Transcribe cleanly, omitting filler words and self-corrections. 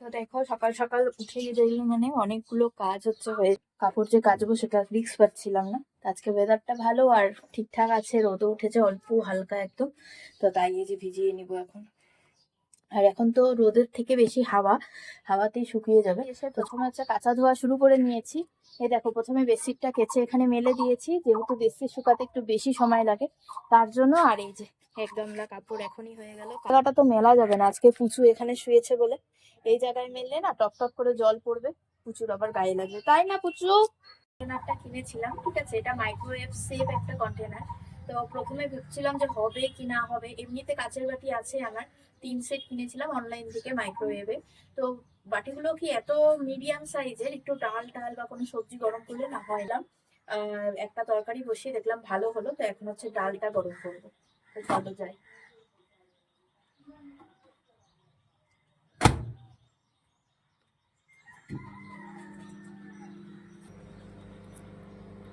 তো দেখো সকাল সকাল উঠে দেখলাম মানে অনেকগুলো কাজ হচ্ছে হয়ে কাপড় যে কাচবো সেটা রিস্ক পাচ্ছিলাম না। তো আজকে ওয়েদারটা ভালো আর ঠিকঠাক আছে, রোদও উঠেছে অল্প হালকা একদম। তো তাই এই যে ভিজিয়ে নিবো এখন। আর এখন তো রোদের থেকে বেশি হাওয়াতেই শুকিয়ে যাবে। এসে প্রথমে হচ্ছে কাঁচা ধোয়া শুরু করে নিয়েছি। এই দেখো প্রথমে বেডশিটটা কেচে এখানে মেলে দিয়েছি, যেহেতু বেডশিট শুকাতে একটু বেশি সময় লাগে তার জন্য। আর এই যে এক গামলা কাপড় এখনই হয়ে গেল। জায়গাটা তো মেলা যাবে না, আজকে পুচু এখানে শুয়েছে বলে। এই জায়গায় মেললে না টপ টপ করে জল পড়বে, পুচুর আবার গায়ে লাগবে, তাই না পুচু? কন্টেনারটা কিনেছিলাম, ঠিক আছে, এটা মাইক্রোওয়েভ সেফ একটা কন্টেনার। তো প্রথমে ভাবছিলাম যে হবে কি না হবে, এমনিতে কাচের বাটি আছে আমার, 3 সেট কিনেছিলাম অনলাইন থেকে মাইক্রোওয়েভে। তো বাটিগুলো কি এত মিডিয়াম সাইজের, একটু ডাল টাল বা কোনো সবজি গরম করলে না হয় না। একটা তরকারি বসিয়ে দেখলাম ভালো হলো, তো এখন হচ্ছে ডালটা গরম করবো। তো চলো যাই।